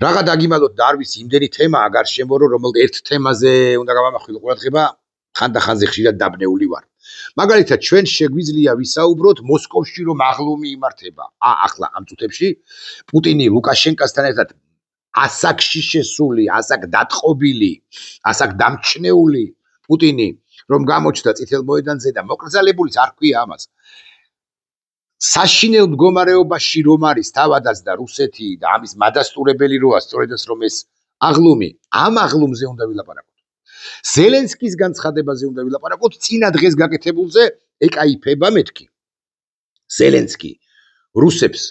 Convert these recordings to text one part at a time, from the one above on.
Raga dagimalo darvis imdeni tema garshembo რომ ერთ თემაზე უნდა გავამახვილო ყურადღება ხანდახანზე ხშირად დაბნეული ვარ. მაგალითად ჩვენ შეგვიძლია ვისაუბროთ მოსკოვში რომ აღლუმი იმართება. ახლა ამ წუთებში პუტინი ლუკაშენკასთან ერთად ასაკში შესული, ასაკ დატყობილი, ასაკ დამჩნეული პუტინი რომ გამოჩნდა წითელ მოედანზე და მოკრძალებულიც არ ქვია ამას. საშინელ მდგომარეობაში რომ არის თავადაც და რუსეთი და ამის მადასტურებელი როა სწორედაც რომ ეს აღლუმი ამ აღლუმზე უნდა ვილაპარაკოთ. ზელენსკის განცხადებაზე უნდა ვილაპარაკოთ წინა დღეს გაკეთებულზე ეკაიფება მეთქი. ზელენსკი რუსებს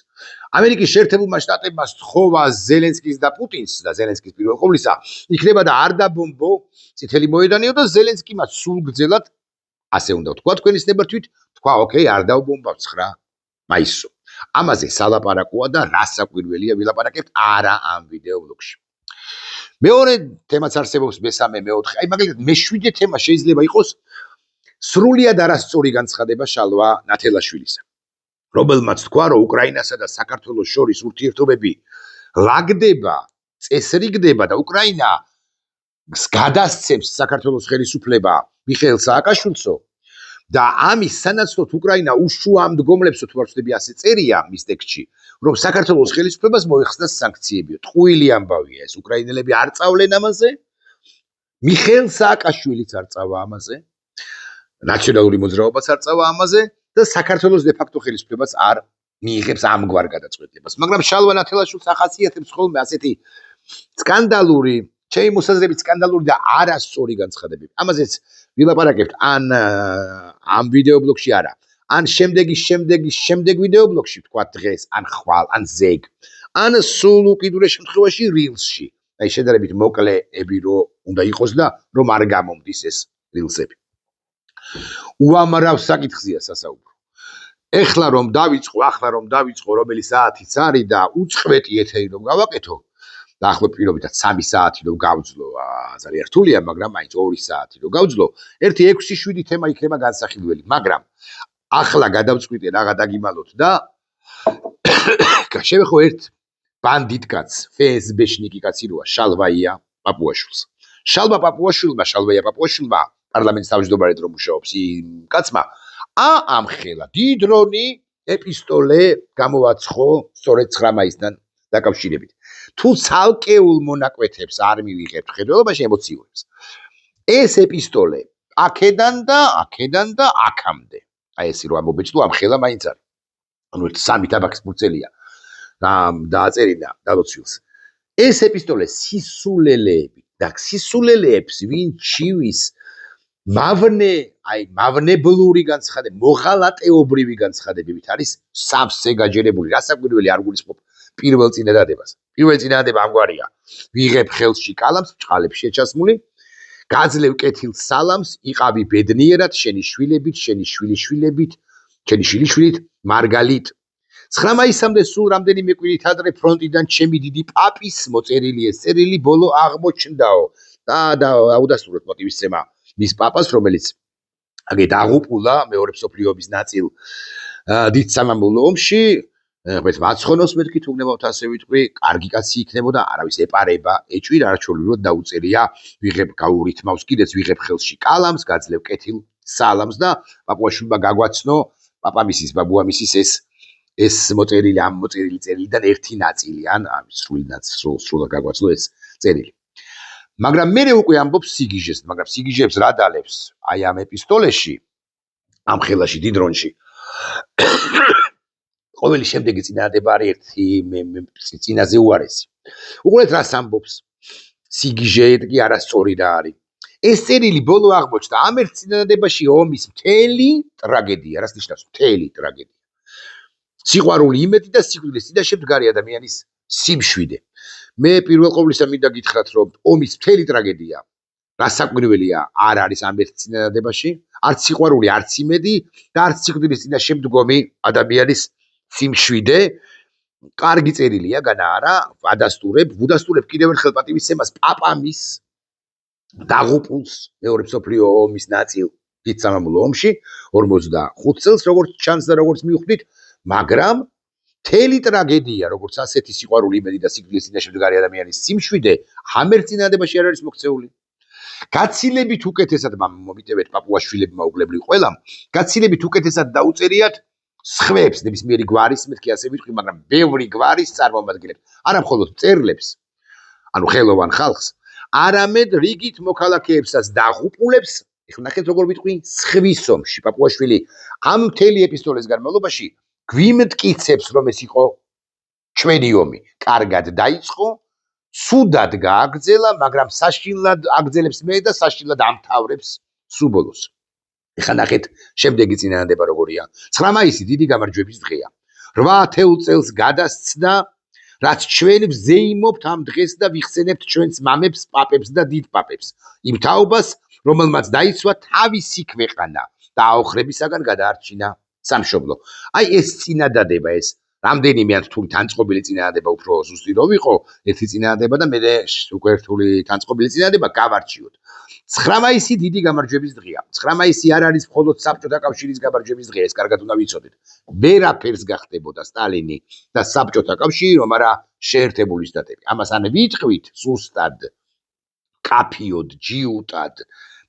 ამერიკის შეერთებულმა შტატებმა სთხოვა ზელენსკის და პუტინს და ზელენსკის პირველ ყოვლისა იქნება და არ დაბომბო წითელი მოედანიო და ზელენსკიმაც სულგრძელად ასე უნდა თქვა თქვენის ნებართვით თქვა ოკეი არ დავბომბავ 9 მაისო. ამაზე სალაპარაკოა და რა საკვირველია ვილაპარაკებთ არა ამ ვიდეო ბლოგში. მეორე თემაც არსებობს მესამე მეოთხე. აი მაგალითად მე-7 თემა შეიძლება იყოს სრულიად არასწორი განცხადება შალვა ნათელაშვილისა. რომელმაც თქვა რომ უკრაინასა და საქართველოს შორის ურთიერთობები ლაგდება, წესრიგდება და უკრაინა გადასცემს საქართველოს ხელისუფლება მიხეილ სააკაშვილსო და ამის სანაცვლოდ უკრაინა უშუამდგომლებს თუ არ ვცდები ასე წერია მის ტექსტში რომ საქართველოს ხელისუფლებას მოიხსნა სანქციები. ტყუილი ამბავია ეს უკრაინელები არ წავლენ ამაზე. მიხეილ სააკაშვილიც არ წავა ამაზე. ნაციონალური მოძრაობაც არ წავა ამაზე და საქართველოს დე-ფაქტო ხელისუფლებას არ მიიღებს ამგვარ გადაწყვეტილებას. მაგრამ შალვა ნათელაშვილს ახასიათებს ხოლმე ასეთი სკანდალური ჩემი მოსაზრებით სკანდალური და არასწორი განცხადებები. ამაზეც ვილაპარაკებთ ან ამ ვიდეო ბლოგში არა. ან შემდეგ ვიდეო ბლოგში თქვა დღეს, ან ხვალ, ან ზეგ, ან სულ უკიდურეს შემთხვევაში რილსში. აი შედარებით მოკლეები რო უნდა იყოს და რომ არ გამომდის ეს რილსები. უამრავ საკითხზეა სასაუბრო. ეხლა რომ დავიწყო, რომელი საათიც არის და უწყვეტი ეთერი რომ გავაკეთო და ახლა პირობითად 3 საათი რომ გავძლო, ძალიან რთულია, მაგრამ მაინც 2 საათი რომ გავძლო, 6-7 თემა იქნება განსახილველი, მაგრამ ახლა გადავწყვიტე რაღა დაგიმალოთ და შევეხო ერთ ბანდიტ კაცს, FSB-შნიკი კაცი როა, შალვაია პაპუაშვილს. შალვაია პაპუაშვილმა პარლამენტის თავმჯდომარედ რომ მუშაობს იმ კაცმა ამხელა დიდრონი ეპისტოლე გამოვაცხო სწორედ 9 მაისთან დაკავშირებით. თუ ცალკეულ მონაკვეთებს არ მივიღებთ ხედველობაში ემოციურებს. ეს ეპისტოლე აქედან და აქამდე. აი ესე რომ ამობეჭდო ამხელა მაინც არის. ანუ 3 ტაბაკის ფურცელია. დააწერინა დალოცვილს. ეს ეპისტოლე სისულელეებს ვინ ჩივის მავნებლური განცხადებები, მოღალატეობრივი განცხადებებით არის სამსე გაჯერებული. რასაკვირველი არ გულისხმობ პირველ წინადადებას. პირველი წინადადება ამგვარია. ვიღებ ხელში კალამს, ჭყალებს შეჩასმული, გაძლევ კეთილ სალამს, იყავი ბედნიერად, შენი შვილებით, შენი შვილიშვილით, მარგალიტ. 9 მაისამდე სულ რამდენიმე კვირით ადრე ფრონტიდან ჩემი დიდი პაპის მოწერილი ეს წერილი ბოლო აღმოჩნდაო. და აუდასტუროთ მოტივისცემა მის პაპას, რომელიც აგე დაღუპულა მეორე მსოფლიო ომის ნაწილ დიდ სამამულო ომში, ეს მაცხონოს მეთქი თუ გნებავთ ასე ვიტყვი, კარგი კაცი იქნებოდა, არავის ეპარება, ეჭვი არჩეულურად დაუწერია, ვიღებ გაურითმავს კიდეც, ვიღებ ხელში კალამს, გაძლევ კეთილ სალამს და პაპუაშვილმა გაგვაცნო პაპამისის, ბაბუამისის ეს მოწერილი ამ მოწერილი წერილიდან ერთი ნაწილი, ან სრულად გაგვაცნო ეს წერილი. მაგრამ მე უკვე ამბობს სიგიჟეს, მაგრამ სიგიჟებს რა დალებს აი ამ ეპისტოლეში, ამ ხელაში დიდრონში. ყოველი შემდეგი წინადადება არის ერთი წინაზე უარესი. უყურეთ რას ამბობს. სიგიჟე კი არასწორი რა არის. ეს წერილი ბოლო აღმოჩნდა ამ ერთ წინადადებაში ომის მთელი ტრაგედია, რას ნიშნავს მთელი ტრაგედია. სიყვარული იმედი და სიკვდილის წინაშე მდგარი ადამიანის სიმშვიდე. მე პირველ ყოვლისა მინდა გითხრათ რომ ომის მთელი ტრაგედია რასაკვირველია არ არის ამ ერთ წინადადებაში, არც სიყვარული, არც იმედი და არც სიკვდილის წინაშე მდგომი ადამიანის სიმშვიდე. კარგი წერილია, განა არა, ვუდასტურებ კიდევ ერთხელ პატივისცემას პაპამის დაღუპულს მეორე მსოფლიო ომის ნაწილ დიდ სამამულო ომში 45 წელს როგორც ჩანს და როგორც მივხვდით, მაგრამ მთელი ტრაგედია, როგორც ასეთი სიყვარული იმედი და სიკვდილის წინაშე მდგარი ადამიანის სიმშვიდე, ამერ წინადებაში არ არის მოქცეული. გაცილებით უკეთესად მომიტევეთ პაპუაშვილებმა უგლებრივ ყველამ, გაცილებით უკეთესად დაუწერიათ სხვებს ნებისმიერი გვარის, მეთქი ასე ვიტყვი, მაგრამ ბევრი გვარის წარმომადგენლებს, არა მხოლოდ მწერლებს, ანუ ხელოვან ხალხს, არამედ რიგით მოქალაქეებსაც დაღუპულებს. ეხლა ნახეთ როგორ ვიტყვი, სხვის ომში პაპუაშვილი ამ მთელი ეპისტოლეს განმავლობაში გვიმტკიცებს, რომ ეს იყო ჩვენი ომი. კარგად დაიწყო, სუდად გააგრძელა, მაგრამ საშინლად აგრძელებს მე და საშინლად ამთავრებს სუბოლოს. ეხლა ნახეთ შემდეგი წინადადება როგორია. 9 მაისი დიდი გამარჯვების დღეა. 8 ათეულ წელს გადასცდა, რაც ჩვენ ვზეიმობთ ამ დღეს და ვიხსენებთ ჩვენს მამებს, პაპებს და დიდ პაპებს. იმ თაობას, რომელმაც დაიცვა თავისი ქვეყანა და აოხრებისაგან გადაარჩინა სამშობლო. აი ეს წინადადება, ეს რამდენიმე რთული თანწყობილი წინადადება უფრო ზუსტი რო ვიყო, ერთი წინადადება და მე უკვე რთული თანწყობილი წინადადება გავარჩიოთ. 9 მაისი დიდი გამარჯვების დღეა. 9 მაისი არ არის მხოლოდ საბჭოთა კავშირის გამარჯვების დღე, ეს კარგად უნდა ვიცოდეთ. ვერაფერს გახდებოდა სტალინი და საბჭოთა კავშირი, რომ არა შეერთებული შტატები. ამას ან ვიტყვით ზუსტად, კაფიოდ, ჯიუტად,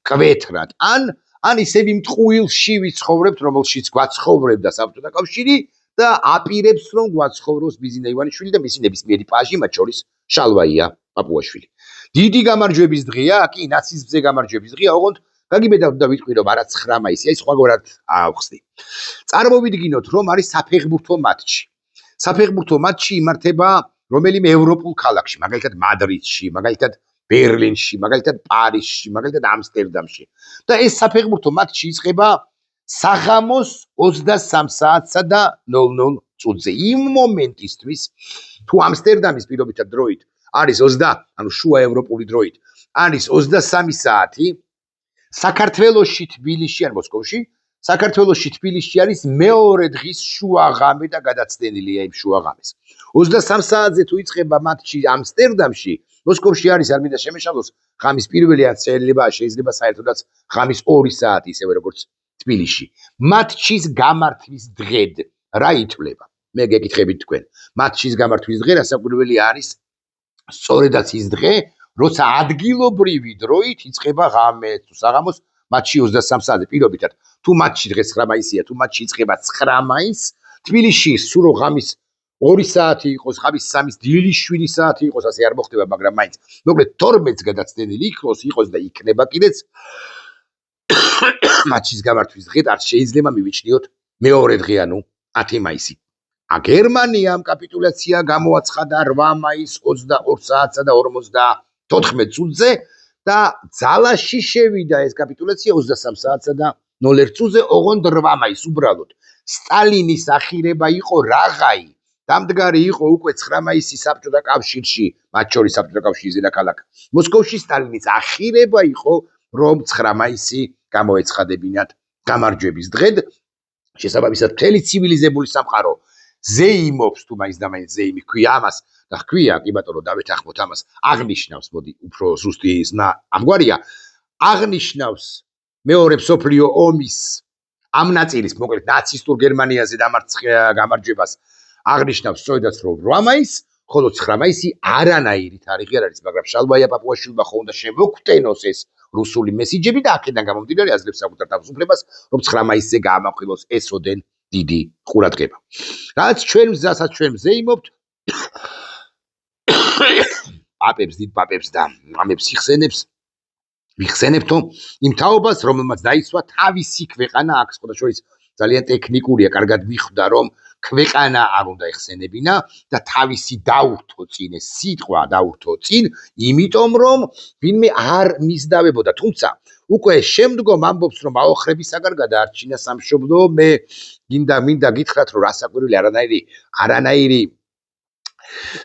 კვეთრად, ან ისევ იმ ტყუილში ვიცხოვრებთ, რომელშიც გვაცხოვრებდა საბჭოთა კავშირი და აპირებს, რომ გვაცხოვროს ბიზინა ივანიშვილი და მისი ნებისმიერი პაჟი, მათ შორის შალვაია პაპუაშვილი. დიდი გამარჯვების დღეა, კი, ნაციზმზე გამარჯვების დღეა, ოღონდ გაგიბედავ და ვიტყვი, რომ არა 9 მაისი, აი სხვაგვარად ავხსნი. წარმოვიდგინოთ, რომ არის საფეხბურთო მატჩი. საფეხბურთო მატჩი იმართება რომელიმე ევროპულ ქალაქში, მაგალითად მადრიდში, მაგალითად ბერლინში, მაგალითად პარიზში, მაგალითად ამსტერდამში. და ეს საფეხბურთო მატჩი იწყება საღამოს 23 საათსა და 00 წუთზე. იმ მომენტისთვის, თუ ამსტერდამის პირობითად დროით არის 20, ანუ შუა ევროპული დროით, არის 23 საათი, საქართველოში თბილისში ან მოსკოვში, საქართველოში თბილისში არის მეორე დღის შუაღამე და გადაცდენილია იმ შუაღამეს. 23 საათზე თუ იწყება მატჩი ამსტერდამში, მოსკოვში არის არ მინდა შემეშალოს, ღამის პირველი ან შეიძლება საერთოდაც ღამის 2 საათი, ისევე როგორც თბილისში. მატჩის გამართვის დღედ რა ითვლება? მე გეკითხებით თქვენ. მატჩის გამართვის დღე რასაკვირველი არის? სწორედაც ის დღე, როცა ადგილობრივი დროით იწყება ღამე თუ საღამოს მატჩი 23 საათზე. პირობითად, თუ მატჩი დღეს 9 მაისია, თუ მატჩი იწყება 9 მაისს, თბილისში სულ ღამის 2 საათი იყოს, ღამის 3-ის დილის 7 საათი იყოს, ასე არ მოხდება, მაგრამ მაინც მოკლედ 12-ს გადაცდენილი იყოს და იქნება კიდეც მატჩის გამართვის დღედ არ შეიძლება მივიჩნიოთ მეორე დღე, ანუ 10 მაისი. გერმანიამ კაპიტულაცია გამოაცხადა 8 მაისს 22 საათსა და 54 წუთზე და ძალაში შევიდა ეს კაპიტულაცია 23 საათსა და 01 წუთზე, ოღონდ 8 მაისს უბრალოდ. სტალინის ახირება იყო რაღაცა. დამდგარი იყო უკვე 9 მაისი საბჭოთა კავშირში, მათ შორის საბჭოთა კავშირის დედაქალაქ მოსკოვში. სტალინის ახირება იყო, რომ 9 მაისი გამოეცხადებინათ გამარჯვების დღედ. შესაბამისად, მთელი ცივილიზებული სამყარო ზეიმობს, თუ მაინც და მაინც ზეიმი ჰქვია ამას და ჰქვია, კი ბატონო, დავეთანხმოთ ამას, აღნიშნავს, მოდი, უფრო ზუსტი ზნა ამგვარია, აღნიშნავს მეორე მსოფლიო ომის ამ ნაწილის, მოკლედ ნაცისტურ გერმანიაზე გამარჯვებას აღნიშნავს სწორედაც რომ 8 მაისს, ხოლო 9 მაისი არანაირი თარიღი არ არის, მაგრამ შალვაია პაპუაშვილმა ხო უნდა შემოგვტენოს ეს რუსული მესიჯები და აქედან გამომდინარე აძლევს საკუთარ თავისუფლებას, რომ 9 მაისზე გაამახვილოს ესოდენ დიდი ყურადღება. რაც ჩვენ მზასაც ჩვენ ვზეიმობთ, პაპებს, დიდ პაპებს და მამებს ვიხსენებთო იმ თაობას, რომელმაც დაიცვა თავისი ქვეყანა, აქ სხვადასხვა ძალიან ტექნიკურია, კარგად მიხვდა, რომ ქვეყანა არ უნდა ეხსენებინა და თავისი დაურთო წინ, ეს სიტყვა დაურთო წინ, იმიტომ რომ ვინმე არ მისდავებოდა, თუმცა უკვე შემდგომ ამბობს, რომ აოხრებისაგან გადაარჩინა სამშობლო. მე მინდა გითხრათ, რომ რასაკვირველი არანაირი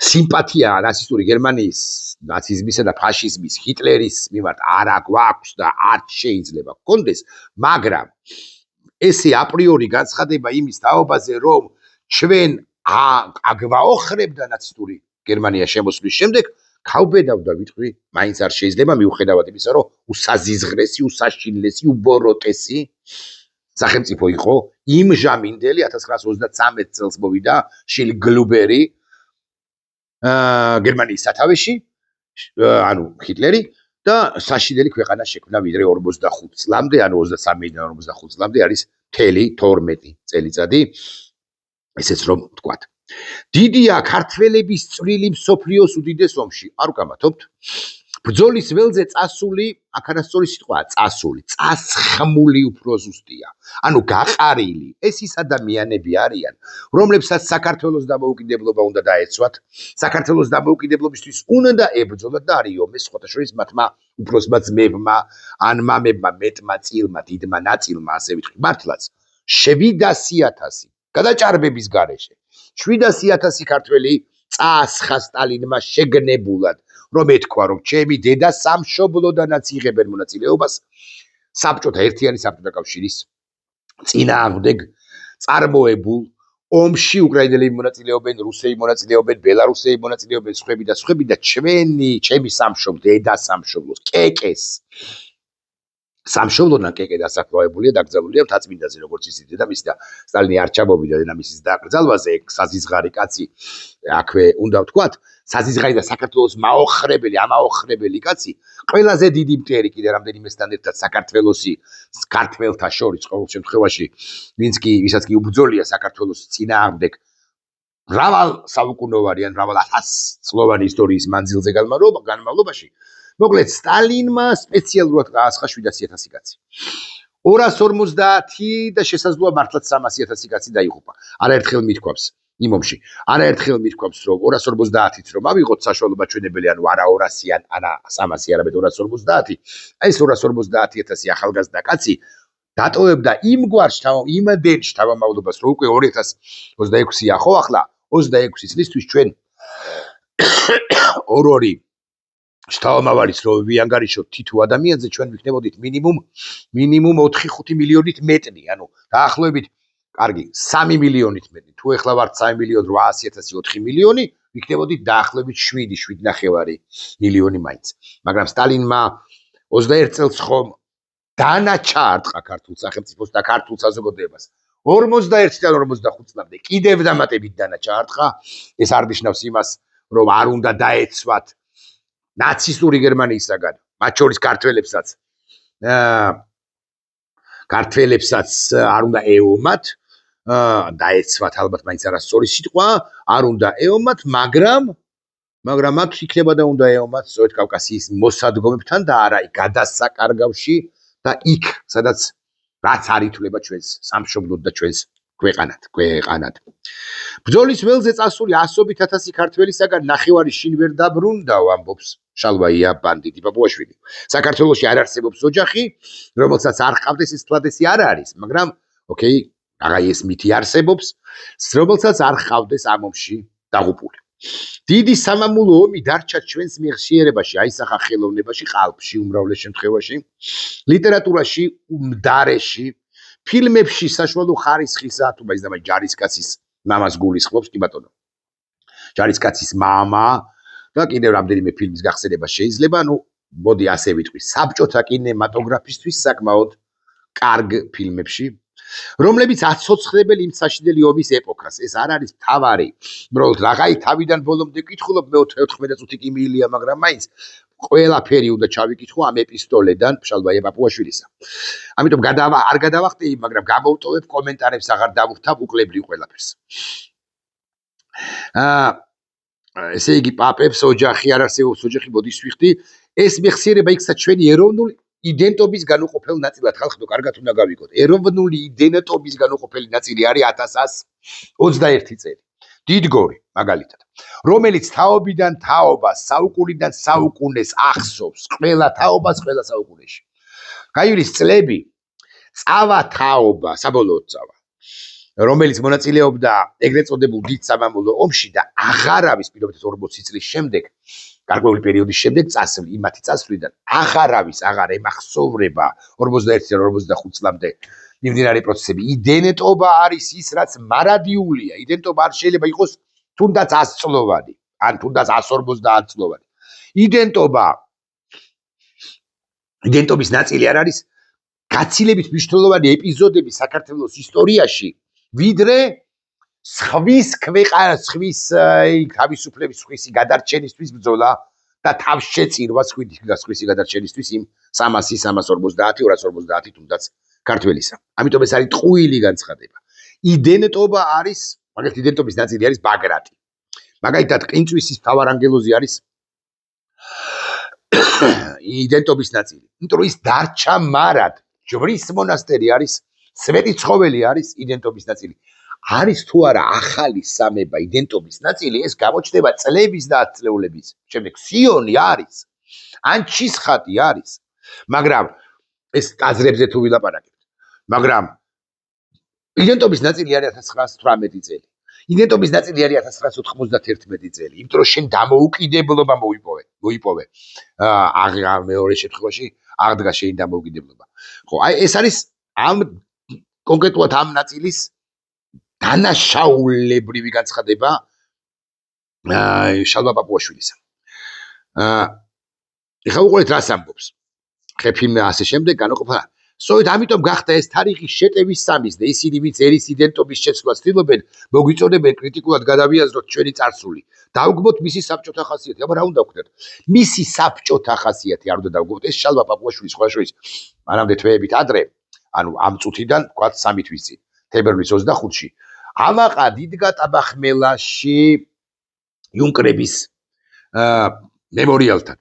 სიმპათია ნაცისტური გერმანიის, ნაციზმისა და ფაშიზმის, ჰიტლერის მიმართ არ აქვს და არ შეიძლება გქონდეს, მაგრამ ესე აპრიორი განცხადება იმის თაობაზე, რომ ჩვენ აგვაოხრებდა ნაცისტური გერმანია შემოსვლის შემდეგ, გავბედავ და ვიტყვი, მაინც არ შეიძლება მიუხედავად იმისა, რომ უსაზიზღრესი, უსაშინლესი, უბოროტესი სახელმწიფო იყო იმ ჟამინდელი 1933 წელს მოვიდა შილ გლუბერი გერმანიის სათავეში ანუ ჰიტლერი და საშინელი ქვეყანა შექმნა ვიდრე 45 წლამდე ანუ 23-დან 45 წლამდე არის მთელი 12 წელიწადი ესეც რომ ვთქვათ დიდია ქართველების წვრილი მსოფლიოს უდიდეს ომში არ ვგამათობთ ბრძოლის ველზე წასული აქ არასწორი სიტყვაა წასული წასხმული უფრო ზუსტია ანუ გაყარილი ეს ის ადამიანები არიან რომლებსაც საქართველოს დამოუკიდებლობა უნდა დაეცვათ საქართველოს დამოუკიდებლობისთვის უნდა ებრძოლათ და არის ომის სხვათა შორის მათმა უფროსმა ძმებმა ან მამებმა მეტმა წილმა დიდმა ნაწილმა ასე ვიტყვი მართლაც 700,000 გადაჭარბების გარეშე 700,000 ქართველი წაასხა სტალინმა შეგნებულად რომ ეთქვა რომ ჩემი დედა სამშობლოდანაც იღებენ მონაწილეობას საბჭოთა ერთიანი საბჭოთა კავშირის წინააღმდეგ წარმოებულ ომში უკრაინელები მონაწილეობენ რუსები მონაწილეობენ ბელარუსები მონაწილეობენ სხვები და ჩემი სამშობლო დედა სამშობლოს კეკეს სამშობლოდან კეკე დასაფლავებულია დაკრძალულია მთაწმინდაზე როგორც ისიც დედამისი და სტალინი არ ჩამოვიდა დედამისის დაკრძალვაზე საზიზღარი კაცი აქვე უნდა ვთქვათ საზიზღარი და საქართველოს მაოხრებელი ამაოხრებელი კაცი ყველაზე დიდი მტერი კიდე რამდენიმესთან ერთად საქართველოსი ქართველთა შორის ყოველ შემთხვევაში ვისაც კი უბრძოლია საქართველოს წინააღმდეგ მრავალ საუკუნოვანი ან მრავალ ათასწლოვანი ისტორიის მანძილზე განმავლობაში მოკლედ სტალინმა სპეციალურად გაასხა 700,000 კაცი 250 და შესაძლოა მართლაც 300,000 კაცი დაიღუპა არაერთხელ მithქვამს იმ ომში არაერთხელ მithქვამს რომ 250-ით რომ ავიღოთ საშუალება ჩვენებელი ანუ არა 200 არა 300 არამედ 250 ეს 250,000 ახალგაზრდა კაცი დატოვებდა იმდენ შთამომავლობას რომ უკვე 2026-ია ხო ახლა 26 წლისთვის ჩვენ ორ-ორი შთამომავალის რო ვიანგარიშოთ თითო ადამიანზე ჩვენ ვიქნებოდით მინიმუმ 4-5 მილიონით მეტი ანუ დაახლოებით კარგი 3 მილიონით მეტი თუ ეხლა ვართ 3,800,000 4 მილიონი ვიქნებოდით დაახლოებით 7-7.5 მილიონი მაინც მაგრამ სტალინმა 21 წელს ხომ დანაჩარტყა ქართულ სახელმწიფოს და ქართულ საზოგადოებას 41-დან 45 წლამდე კიდევ დამატებით დანაჩარტყა ეს არ ნიშნავს იმას რომ არ უნდა დაეცვათ ნაცისტური გერმანიისაგან მათ შორის ქართველებსაც არ უნდა ეომათ დაეცვათ ალბათ მაინც არასწორი სიტყვა არ უნდა ეომათ მაგრამ აქ იქნება და უნდა ეომათ სწორედ კავკასიის მოსადგომებთან და არა გადასაკარგავში და იქ სადაც რაც არ ითვლება ჩვენს სამშობლოდ და ჩვენს ქვეყანად ბრძოლის ველზე წასული ასობით ათასი ქართველისაგან ნახევარი შინ ვერ დაბრუნდაო ამბობს შალვაია ბანდიტი პაპუაშვილი საქართველოში არ არსებობს ოჯახი რომელსაც არ ჰყავდეს ეს თვალდესი არ არის მაგრამ ოკეი აღარ ეს მითი არსებობს რომელსაც არ ჰყავდეს ამ ომში დაღუპული დიდი სამამულო ომი დარჩა ჩვენს მეხსიერებაში აისახა ხელოვნებაში ყალბში უმრავლეს შემთხვევაში ლიტერატურაში მდარეში ფილმებში საშუალო ხარისხისა თუ მაინც და ჯარისკაცის მამას გულისხმობს კი ბატონო ჯარისკაცის მამა და კიდევ რამდენიმე ფილმის გახსენება შეიძლება ანუ მოდი ასე ვიტყვი საბჭოთა კინემატოგრაფისტვის საკმაოდ კარგ ფილმებში რომლებიც აცოცხლებენ იმ საშინელი ომის ეპოქას ეს არ არის თავარი უბრალოდ რაღაცა თავიდან ბოლომდე ვკითხულობ მე 14 წუთი კი მიილია მაგრამ მაინც ყველაფერი უნდა ჩავიკითხო ამ ეპისტოლედან შალვაია პაპუაშვილისა ამიტომ არ გადავახტეი მაგრამ გამოვტოვებ კომენტარებს აღარ დავუხთავ უკლებრივ ყველაფერს ესე იგი პაპებს ოჯახი არ არსებობს ოჯახი მოდის ვიხდი ეს მეხსიერება იქცა ჩვენი ეროვნული იდენტობის განუყოფელ ნაწილად ხალხო კარგად უნდა გავიგოთ ეროვნული იდენტობის განუყოფელი ნაწილი არის 1121 წელი დიდგორი მაგალითად რომელიც თაობიდან თაობას საუკუნიდან საუკუნეს ახსოვს ყველა თაობას ყველა საუკუნეში გაივლის წლები წავა თაობა საბოლოოდ წავა რომელიც მონაწილეობდა ეგრეთ წოდებულ დიდ სამამულო ომში და აღარ არის პირობითად 40 წლის შემდეგ გარკვეული პერიოდის შემდეგ იმათი წასვლიდან აღარ ემახსოვრება 41-დან 45 წლამდე მიმდინარე პროცესები იდენტობა არის ის რაც მარადიულია იდენტობა არ შეიძლება იყოს თუნდაც 100 წლოვანი ან თუნდაც 150 წლოვანი იდენტობის ნაწილი არ არის გაცილებით მნიშვნელოვანი ეპიზოდები საქართველოს ისტორიაში, ვიდრე სხვის თავისუფლების სხვისი გადარჩენისთვის ბრძოლა და თავშეწირვა სხვისი გადარჩენისთვის იმ 300-350, 250 თუნდაც ქართველისა. ამიტომ ეს არის ტყუილი განცხადება. იდენტობა არის, მაგალითად იდენტობის ნაწილი არის ბაგრატი. მაგალითად ყინწვისის მთავარანგელოზი არის იდენტობის ნაწილი. იმიტომ რომ ის დარჩა მარად. ჯვრის მონასტერი არის, სვეტიცხოველი არის იდენტობის ნაწილი. არის თუ არა ახალი სამება იდენტობის ნაწილი, ეს გამოჩნდება წლების და ათწლეულების შემდეგ. სიონი არის, ანჩისხატი არის, მაგრამ ეს აზრებზე თუ ვილაპარაკებთ, მაგრამ იდენტობის ნაწილი არის 1918 წელი. იდენტობის ნაწილი არის 1991 წელი, იმიტომ რომ შენ დამოუკიდებლობა მოიპოვე. მეორე შემთხვევაში აღდგა შენი დამოუკიდებლობა. ხო, აი ეს არის ამ კონკრეტულად ამ ნაწილის დანაშაულებრივი განცხადება შალვა პაპუაშვილისა. ეხლა უყურეთ რას ამბობს. ხეფიმ ასე შემდეგ განაყოფა. სწორედ ამიტომ გახდა ეს თარიღი შეტევის სამიზნე. ისინი ვინც ერის იდენტობის შეცვლას ცდილობენ, მოგვიწოდებენ კრიტიკულად გადავიაზროთ ჩვენი წარსული. დავუგმოთ მისი საბჭოთა ხასიათი. აბა რა უნდა ვქნათ? მისი საბჭოთა ხასიათი არ უნდა დავუგმოთ. ეს შალვა პაპუაშვილის ხოშვის მანამდე თვეებით ადრე, ანუ ამ წუთიდან ვთქვათ 3 თვის წინ, თებერვლის 25-ში ამაყად იდგა ტაბახმელაში იუნკრების მემორიალთან.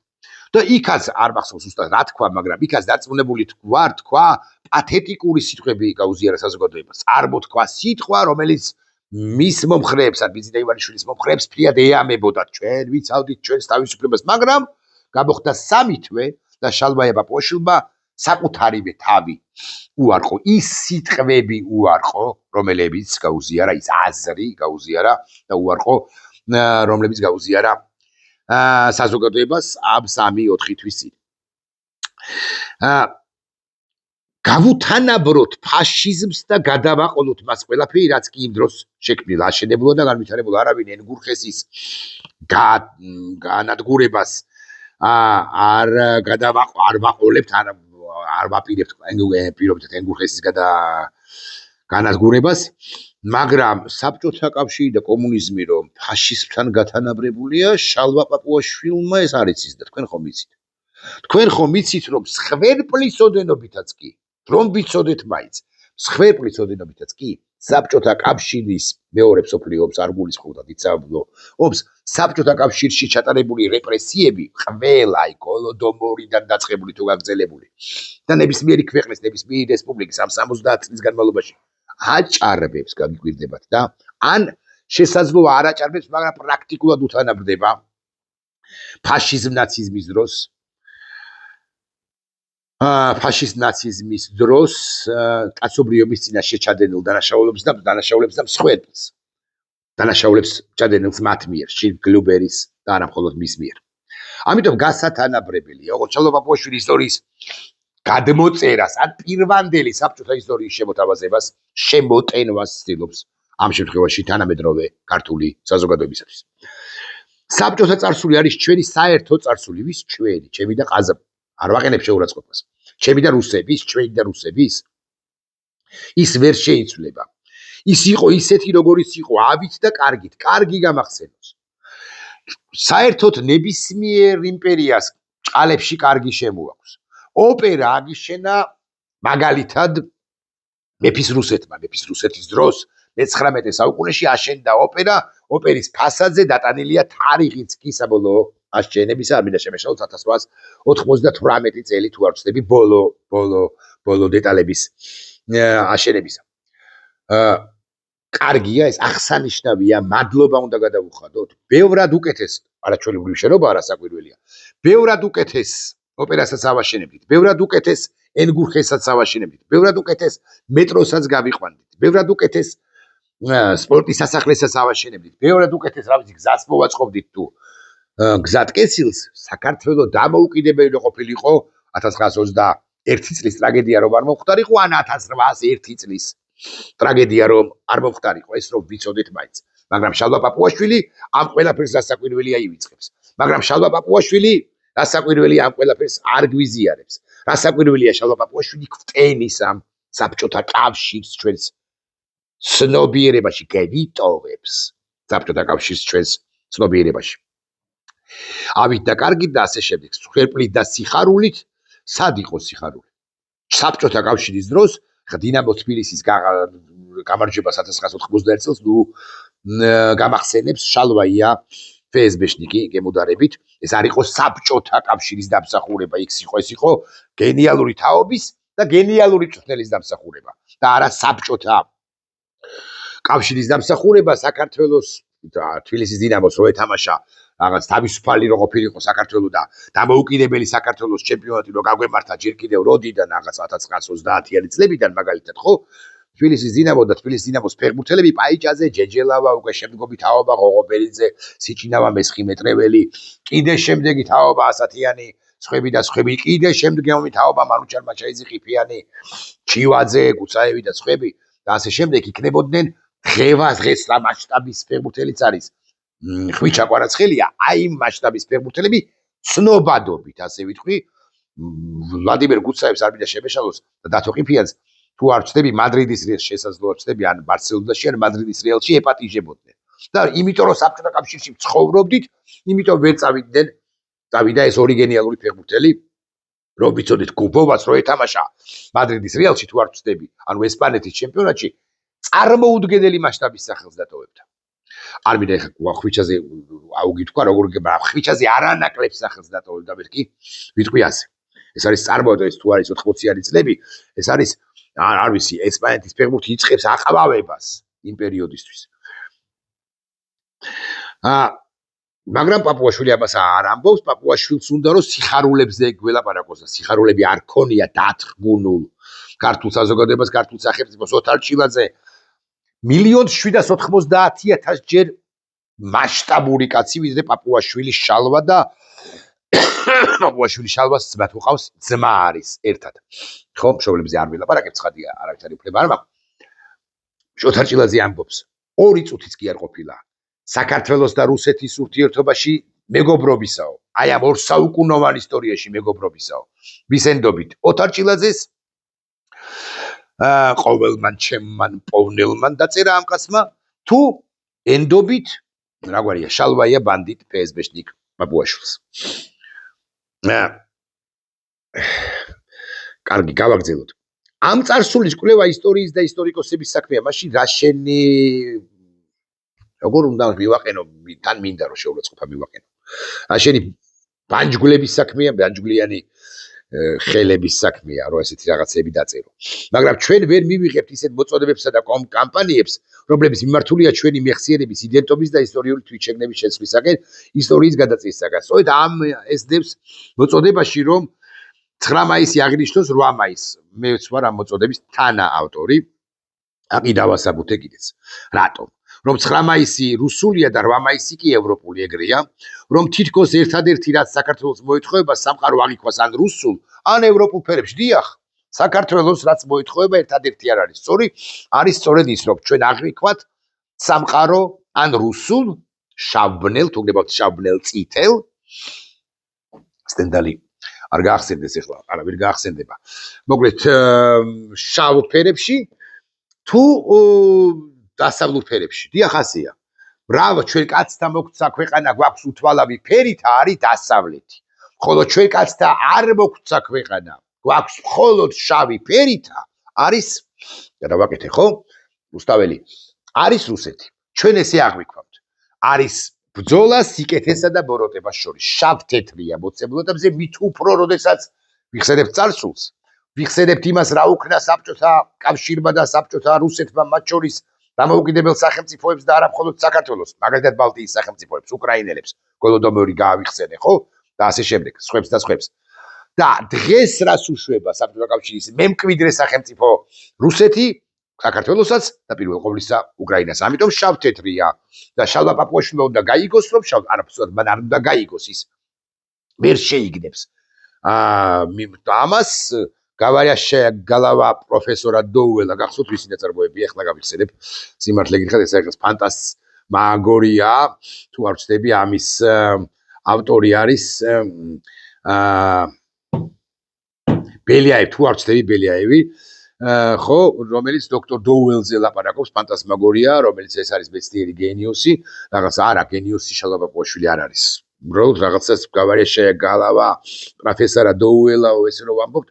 და იქაც არ მახსოვს უბრალოდ რა თქვა, მაგრამ იქაც დარწმუნებული თქვა პათეტიკური სიტყვები გაუზიარა საზოგადოებას. წარმოთქვა სიტყვა, რომელიც მის მომხრეებს, ან ბიძინა ივანიშვილის მომხრეებს ფრიად ეამებოდათ, ჩვენ ვიცავდით ჩვენს თავისუფლებას, მაგრამ გამოხდა 3 თვე და შალვა პაპუაშვილმა საკუთარივე თავი უარყო, ის სიტყვები უარყო, რომლებიც გაუზიარა, ის აზრი გაუზიარა და უარყო, რომლებიც გაუზიარა საზოგადოებას ამ 3-4 თვის წინ. გავუთანაბროთ ფაშიზმს და გადავაყოლოთ მას ყველაფერი, რაც კი იმ დროს შექმნილა, აშენებულა და განვითარებულა. არავინ ენგურხესის განადგურებას არ ვაყოლებთ, არ ვაპირებთ ენგურხესის განადგურებას, მაგრამ საბჭოთა კავშირი და კომუნიზმი რომ ფაშიზმთან გათანაბრებულია, შალვა პაპუაშვილმა ეს არ იცის და თქვენ ხომ იცით. თქვენ ხომ იცით რომ სხვერპლის ოდენობითაც კი, რომ ვიცოდეთ მაინც, სხვერპლის ოდენობითაც კი, საბჭოთა კავშირის მეორე მსოფლიო ომს არ გულისხმობდა დიდსაბლო ომს, საბჭოთა კავშირში ჩატარებული რეპრესიები ყველა გოლოდომორიდან დაწყებული თუ გაგრძელებული და ნებისმიერი ქვეყნის, ნებისმიერი რესპუბლიკის ამ 70 წლის განმავლობაში აჭარბებს გაგიკვირდებათ და ან შესაძლოა არ აჭარბებს, მაგრამ პრაქტიკულად უთანაბრდება ფაშიზმ ნაციზმის დროს ფაშიზმ-ნაციზმის დროს კაცობრიობის წინაშე ჩადენილ დანაშაულებს და მსხვერპლს. დანაშაულებს ჩადენილს მათ მიერ, შილგლუბერის და არა მხოლოდ მის მიერ. ამიტომ გასათანაბრებელია, როგორც შალვა პაპუაშვილის ისტორიის გადმოწერას, ან პირვანდელი საბჭოთა ისტორიის შემოთავაზებას, შემოტენვას ცდილობს ამ შემთხვევაში თანამედროვე ქართული საზოგადოებისათვის. საბჭოთა წარსული არის ჩვენი საერთო წარსული, ვის ჩვენი, ჩემი და ყაზა არ ვაყენებ შეურაცხყოფას. ჩემი და რუსების, ჩვენი და რუსების ის ვერ შეიცვლება. ის იყო ისეთი, როგორიც იყო, ავით და კარგით, კარგი გამახსენოს. საერთოდ ნებისმიერ იმპერიას წყალებში კარგი შემოაქვს. ოპერა აგიშენა მაგალითად მეფის რუსეთის დროს 19 საუკუნეში აშენდა ოპერის ფასადზე დატანილია თარიღიც კი საბოლოო აშენებისა, არ მინდა შემეშალოთ 1898 წელი თუ არ ვცდები, ბოლო დეტალების აშენებისა. კარგია ეს, აღსანიშნავია, მადლობა უნდა გადავუხადოთ. ბევრად უკეთეს, არაჩვეულებრივი შენობა არასაკვირველია. ბევრად უკეთეს ოპერასაც ავაშენებდით, ბევრად უკეთეს ენგურხესაც ავაშენებდით, ბევრად უკეთეს მეტროსაც გავიყვანდით, ბევრად უკეთეს სპორტის სასახლესაც ავაშენებდით, ბევრად უკეთეს რა ვიცი გზას მოვაწყობდით თუ გზატკეცილს. საქართველოს დამოუკიდებელი ყოფილიყო 1921 წლის ტრაგედია რომ არ მომხდარიყო, ან 1801 წლის ტრაგედია რომ არ მომხდარიყო, ეს რომ ვიცოდეთ მაინც. მაგრამ შალვა პაპუაშვილი ამ ყველაფერს რასაკვირველია ივიწყებს. მაგრამ შალვა პაპუაშვილი რასაკვირველია ამ ყველაფერს არ გვიზიარებს. რა საკვირველია შალვა პაპუაშვილი გვტენის ამ საბჭოთა კავშირს ჩვენს ცნობიერებაში გევიტოვებს საბჭოთა კავშირს ჩვენს ცნობიერებაში ავით და კარგით და ასე შემდეგ სხერპლით და სიხარულით სად იყო სიხარული საბჭოთა კავშირის დროს დინამო თბილისის გამარჯვება 1991 წელს ნუ გამახსენებს შალვაია ფსბ-შნიკი გემუდარებით ეს არ იყო საბჭოთა კავშირის დამსახურება იქ იყო გენიალური თაობის და გენიალური მწვრთნელის დამსახურება და არა საბჭოთა კავშირის დამსახურება საქართველოს თბილისის დინამოს რო ეთამაშა რაღაც თავისუფალი რო ყოფილიყო საქართველოს და დამოუკიდებელი საქართველოს ჩემპიონატი რო გაგვემართა ჯერ კიდევ როდიდან რაღაც 1930-იანი წლებიდან მაგალითად ხო თბილისის დინამო და თბილისის დინამოს ფეხბურთელები პაიჭაძე ჯეჯელავა უკვე შემდგომი თაობა ღოღობერიძე სიჩინავა მესხი-მეტრეველი კიდე შემდეგი თაობა ასათიანი სხვები და სხვები კიდე შემდგომი თაობა მანუჩარ მაჩაიძე ყიფიანი ჩივაძე გუცაევი და სხვები და ასე შემდეგ იქნებოდნენ დღეს რა მასშტაბის ფეხბურთელიც არის ხვიჩა კვარაცხელია აი იმ მასშტაბის ფეხბურთელები ცნობადობით ასე ვიტყვი ვლადიმერ გუცაევს არ მინდა შემეშალოს და დათო ყიფიანს თუ არ ვწდები მადრიდის რეალს შესაძლოა ვწდები ან ბარსელონაში ან მადრიდის რეალში ეპატიჟებოდნენ და იმიტომ რომ საბჭოთა კავშირში ცხოვრობდით იმიტომ ვერ წავიდა ეს ორი გენიალური ფეხბურთელი რომ ვიცოდით გუბოვას რო ეთამაშა მადრიდის რეალში თუ არ ვწდები ანუ ესპანეთის ჩემპიონატში წარმოუდგენელი მასშტაბის სახელს დატოვებდა არ მინდა ეხლა ხვიჩაზე აუგითქვა როგორ ხვიჩაზე არანაკლებ სახელს დატოვებდა მერკი ვიტყვი ასე ეს არის წარმოუდგენელი ეს თუ არის 80-იანი წლები ეს არის არ ვიცი ესპანეთის ფეხბურთი იწყებს აყვავებას იმ პერიოდისთვის მაგრამ პაპუაშვილი ამას არ ამბობს პაპუაშვილს უნდა რომ სიხარულებზე გველაპარაკოს და სიხარულები არ ქონია დათრგუნულ ქართულ საზოგადოებას ქართულ სახელმწიფოს ოთარ ჭილაძე 1,790,000 ჯერ მასშტაბური კაცი ვიდრე პაპუაშვილი შალვა და პაპუაშვილი შალვას ძმა თუ ყავს ძმა არის ერთად ხო მშობლებზე არ ვილაპარაკებ ცხადია არავითარი უფლება არ მაქვს ოთარ ჭილაძე ამბობს 2 წუთიც კი არ ყოფილა საქართველოს და რუსეთის ურთიერთობაში მეგობრობისაო აი ამ 2 საუკუნოვან ისტორიაში მეგობრობისაო ვისენდობით ოთარ ჭილაძეს ყოველმან ჩემმან პოვნელმან დაწერა ამ კაცმა თუ ენდობით რაგვარია შალვაია ბანდიტ ფსბ-შნიკ პაპუაშვილს კარგი გავაგზავნოთ ამ წარსულის კვლევა ისტორიის და ისტორიკოსების საქმეა მაშინ რა შენი როგორ უნდა მივაყენო თან მინდა რომ შეურაცხყოფა მივაყენო რა შენი ბანჯგვლების საქმეა ბანჯგვლიანი ხელების საქმეა რომ ესეთი რაღაცები დაწერო მაგრამ ჩვენ ვერ მივიღებთ ისეთ მოწოდებებსა და კამპანიებს რომლებიც მიმართულია ჩვენი მეხსიერების იდენტობის და ისტორიული თვითშეგნების შეცვლისაგან ისტორიის გადაწყვეტისაგან სწორედ ამ ესდებს მოწოდებაში რომ 9 მაისი აღნიშნოს 8 მაისს მეც ვარ ამ მოწოდების თანაავტორი აკი დავასაბუთე კიდეც რატომ რომ 9 მაისი რუსულია და 8 მაისი კი ევროპული ეგრეა რომ თითქოს ერთადერთი რაც საქართველოს მოეთხოვება სამყარო აღიქვას ან რუსულ ან ევროპულ ფერებში დიახ საქართველოს რაც მოეთხოვება ერთადერთი არ არის სწორი არის სწორედ ის რომ ჩვენ აღიქვათ სამყარო ან რუსულ შავბნელ თუ გნებავთ შავბნელ წითელ სტენდალი არ გაახსენდეს ახლა არავინ გაახსენდება მოკლედ შავ ფერებში თუ დასავლურ ფერებში დიახ ასეა ბრავო ჩვენ კაცთა მოგცა ქვეყანა გვაქვს უთვალავი ფერით არის დასავლეთი ხოლო ჩვენ კაცთა არ მოგცა ქვეყანა გვაქვს მხოლოდ შავი ფერით არის გადავაკეთე ხო რუსთაველი არის რუსეთი ჩვენ ესე აღვიქვამთ არის ბრძოლა სიკეთესა და ბოროტებას შორის შავ-თეთრია მოცემულობებზე მით უფრო როდესაც ვიხსენებთ წარსულს ვიხსენებთ იმას რა უქნა საბჭოთა კავშირმა და საბჭოთა რუსეთმა მათ შორის დამოუკიდებელ სახელმწიფოებს და არა მხოლოდ საქართველოს მაგალითად ბალტიის სახელმწიფოებს უკრაინელებს გოლოდომორი გაავიხსენე ხო და ასე შემდეგ სხვებს და სხვებს და დღეს რას უშვება საბჭოთა კავშირის მემკვიდრე სახელმწიფო რუსეთი საქართველოსაც და პირველ ყოვლისა უკრაინას ამიტომ შავ-თეთრია და შალვა პაპუაშვილმა უნდა გაიგოს რომ მან არ უნდა გაიგოს ის ვერ შეიგნებს ამას გავარიაშგალავა პროფესორად დოუელა გახსოვთ ვისი ნაწარმოებია ახლა გავიხსენებ სიმართლე გითხრათ ეს არის ფანტასმაგორია თუ არ ვწდები ამის ავტორი არის ბელიაევი თუ არ ვცდები ბელიაევი ხო რომელიც დოქტორ დოუელზე ლაპარაკობს ფანტასმაგორია რომელიც ეს არის მეცნიერი გენიოსი რაღაც არა გენიოსი შალაბაყვაშვილი არ არის უბრალოდ რაღაცას გავარია შეეგალავა პროფესორა დოუელაო ესე რომ ვამბობთ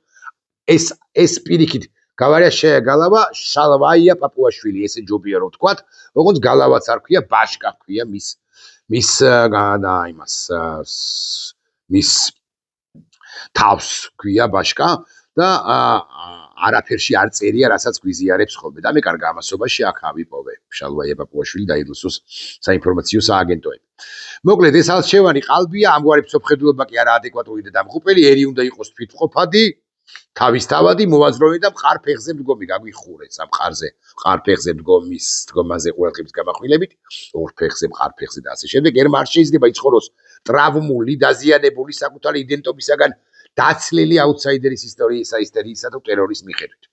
ეს პირიქით გავარია შეეგალავა შალვაია პაპუაშვილი ესე ჯობია რომ ვთქვათ როგორც გალავაც არ ქვია ბაშკა ქვია მის თავს ქვია ბაშკა და არაფერში არ წერია რასაც გვიზიარებს ხოლმე და მე კარგ ამასობაში აქ ავიპოვე შალვაია პაპუაშვილი დაიდლოსოს საინფორმაციო სააგენტოები მოკლედ ეს ალჩევანი ყალბია ამგვარი ფსოფხედულობა კი არა ადეკვატური და დამღუპელი ერი უნდა იყოს თვითმყოფადი თავისთავადი მოვაზროვე და მყარ ფეხზე მდგომი გაგვიხურეთ ამ მყარზე მყარ ფეხზე მდგომის მდგომაზე ყურადღების გამახვილებით ორ ფეხზე მყარ ფეხზე და ასე შემდეგ ერმა არ შეიძლება იცხოვროს ტრავმული დაზიანებული საკუთარი იდენტობისაგან დაცლილი აუთსაიდერის ისტორიისა ისტორიისა და ტერორის მიხედვით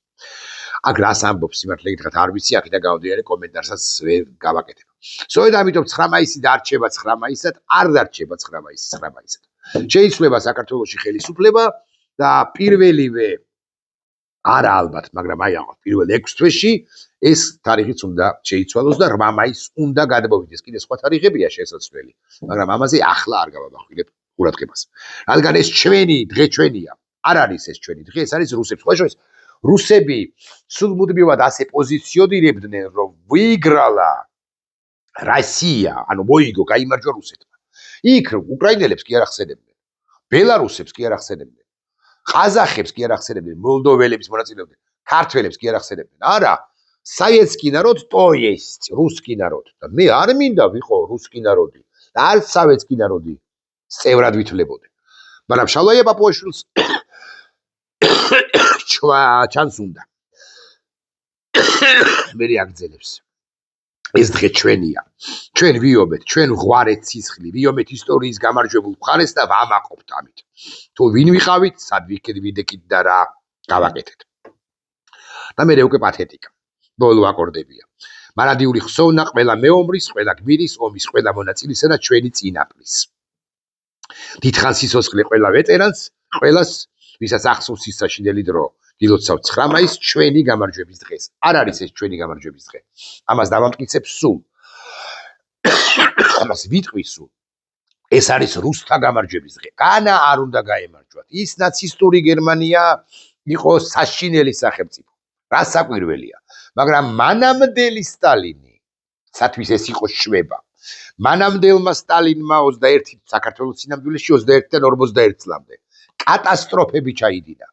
აქ რას ამბობს სიმართლე გითხრათ არ ვიცი აქედან გამომდინარე კომენტარსაც ვერ გავაკეთებ სწორედ ამიტომ 9 მაისი დარჩება 9 მაისად არ დარჩება 9 მაისი 9 მაისად შეიძლება საქართველოში ხელისუფლება და პირველივე არა ალბათ მაგრამ აი აღარ პირველ 6 თვეში ეს თარიღიც უნდა შეიცვალოს და 8 მაისს უნდა გადმოვიდეს კიდე სხვა თარიღებია შესაძლებელი მაგრამ ამაზე ახლა არ გავამახვილებ ყურადღებას რადგან ეს ჩვენი დღე ჩვენია არ არის ეს ჩვენი დღე ეს არის რუსებს ხო შორის რუსები სულ მუდმივად ასე პოზიციონირებდნენ რომ ვიგრალა რუსია ანუ მოიგო გაიმარჯვა რუსეთმა იქ უკრაინელებს კი არ ახსენებდნენ ბელარუსებს კი არ ახსენებდნენ ყაზახებს კი არ ახსენებდნენ მოლდოველებს მონაწილეობდნენ ქართველებს კი არ ახსენებდნენ არა советский народ то есть русский народ და მე არ მინდა ვიყო რუსკი ნაროდი და არ советский народი წევრად ვითვლებოდი მაგრამ შალვაია პაპუაშვილს ჩანს უნდა მე აგძელებს ეს დღე ჩვენია ჩვენ ვიობეთ ჩვენ ღვარეთ სისხლი ვიომეთ ისტორიის გამარჯვებულ მხარეს და ვამაყობთ ამით თუ ვინ ვიყავით სად ვიდექით და რა გავაკეთეთ და მე უკვე პათეტიკა ბოლო აკორდებია მარადიული ხსოვნა ყველა მეომრის ყველა გმირის ომის ყველა მონაწილისა და ჩვენი წინაპრის დიდხანს სიცოცხლე ყველა ვეტერანს ყველას ვისაც ახსოვს ის საშინელი დრო გილოცავთ 9 მაისს ჩვენი გამარჯვების დღეს არ არის ეს ჩვენი გამარჯვების დღე ამას დავამტკიცებ სულ ამას ვიტყვი სულ ეს არის რუსთა გამარჯვების დღე განა არ უნდა გაემარჯვათ ის ნაცისტური გერმანია იყო საშინელი სახელმწიფო რა საკვირველია მაგრამ მანამდელი სტალინი სათვის ეს იყო შვება მანამდელმა სტალინმა 21 საქართველოს სინამდვილეში 21-დან 41 წლამდე კატასტროფები ჩაიდინა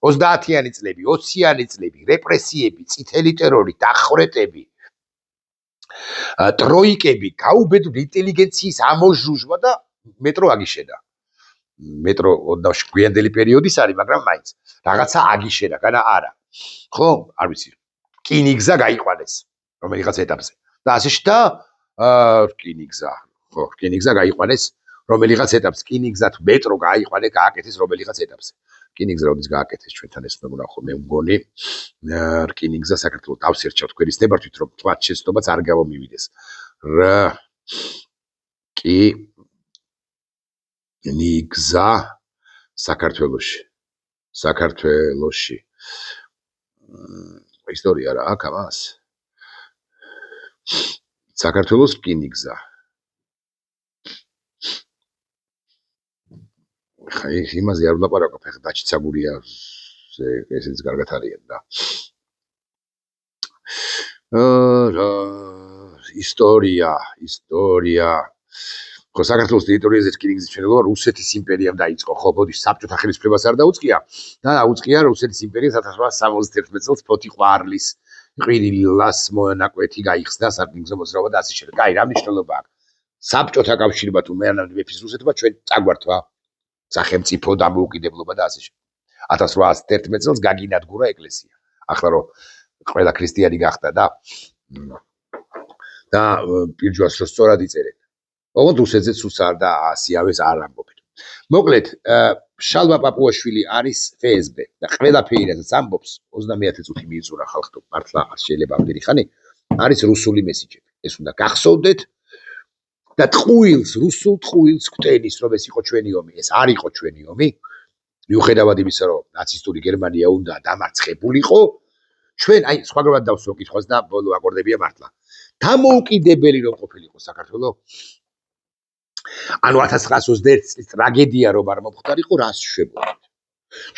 30-იანი წლები 20-იანი წლები რეპრესიები წითელი ტერორი დახვრეტები ტროიკები გაუბედური ინტელიგენციის ამოჟუჟვა და მეტრო აგიშედა მეტრო გვიანდელი პერიოდის არის მაგრამ მაინც რაღაცა აგიშედა განა არა ხო არ ვიცი რკინიგზა გაიყვანეს რომელიღაც ეტაპზე და ასე და რკინიგზა გაიყვანეს რომელიღაც ეტაპზე რკინიგზა თუ მეტრო გააკეთეს რომელიღაც ეტაპზე რკინიგზა როდის გააკეთეს ჩვენთან ეს მეგონახო მე მგონი რკინიგზა საქართველოს დავსერჩავ თქვენის ნებართვით რომ თქვა შეცდომაც არ გამომივიდეს რკინიგზა საქართველოში ისტორია რა აქ ამას საქართველოს რკინიგზა ხაი იმაზე არ ვლაპარაკობ ახლა დაჩიცაგურია ესეც კარგად არიან და ისტორია ხო საქართველოს ტერიტორიაზე რკინიგზის მშენებლობა რუსეთის იმპერიამ დაიწყო ხო ბოდიშ საბჭოთა ხელისუფლებას არ დაუწყია და დაუწყია რუსეთის იმპერიას 1871 წელს ფოთიყვარლის ყვირილას მონაკვეთი გაიხსნა სარკინიგზო მოძრაობა და ასე შემდეგ კაი რა მნიშვნელობა აქვს საბჭოთა კავშირმა თუ მეფის რუსეთმა ჩვენ წაგვართვა სახელმწიფო დამოუკიდებლობა და ასე შემდეგ 1811 წელს გაგინადგურა ეკლესია ახლა რომ ყველა ქრისტიანი გახდა და პირჯვარს რო სწორად იწერეთ ოღონდ რუსეთზეც უსარ და ასიავეს არ ამბობთ მოკლედ შალვა პაპუაშვილი არის FSB და ყველაფერი რასაც ამბობს 30 წუთი მიიწურა ხალხო მართლა შეიძლება ამდენი ხანი არის რუსული მესიჯები ეს უნდა გახსოვდეთ და ტყუილს რუსულ ტყუილს გვტენის რომ ეს იყო ჩვენი ომი ეს არ იყო ჩვენი ომი მიუხედავად იმისა, რომ ნაცისტური გერმანია უნდა დამარცხებულიყო, ჩვენ აი სხვაგანად დავსვო კითხვას და ბოლო აკორდებია მართლა. დამოუკიდებელი რომ ყოფილიყო საქართველო, ანუ 1921 წლის ტრაგედია რომ არ მომხდარიყო, რას შვებოდით?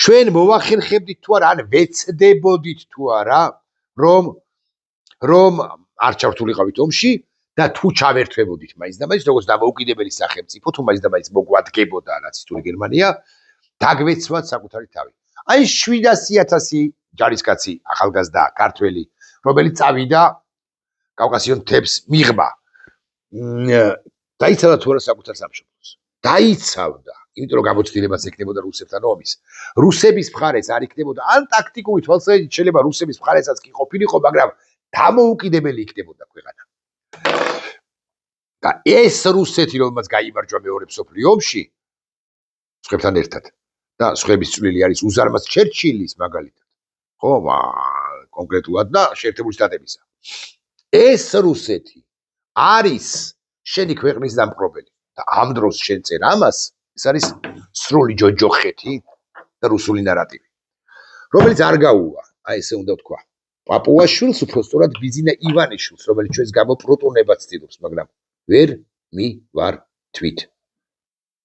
ჩვენ მოვახერხებდით თუ არა, ან ვეცდებოდით თუ არა, რომ არ ჩავთვლიყავით ომში და თუ ჩავერთვებოდით მაინც და მაინც როგორც დამოუკიდებელი სახელმწიფო, თუ მაინც და მაინც მოგვადგებოდა ნაცისტური გერმანია, დაგვეცვათ საკუთარი თავი. აი 700,000 ჯარისკაცი, ახალგაზრდა, ქართველი, რომელიც წავიდა კავკასიონ მთებს მიღმა. დაიცავდა თუ არა საკუთარ სამშობლოს. დაიცავდა, იმიტომ რომ გამოცდილებას ექნებოდა რუსებთან ომის. რუსების მხარეც არ იქნებოდა, ან ტაქტიკური თვალსაზრისით შეიძლება რუსების მხარესაც კი ყოფილიყო, მაგრამ დამოუკიდებელი იქნებოდა ქვეყანა. და ეს რუსეთი, რომელმაც გაიმარჯვა მეორე მსოფლიო ომში, სხვებთან ერთად და სხვების წვლილი არის უზარმაზ ჩერჩილის მაგალითად. ხო, კონკრეტულად და შეერთებული შტატებისა. ეს რუსეთი არის შენი ქვეყნის დამპყრობელი და ამ დროს შენ წერ ამას, ეს არის სრული ჯოჯოხეთი და რუსული ნარატივი, რომელიც არ გაუვა, აი ესე უნდა ვთქვა. პაპუაშვილს უბრალოდ ბიზინა ივანიშვილს, რომელიც ჩვენს გამო პროტონებად ცდილობს, მაგრამ ვერ მივართვით.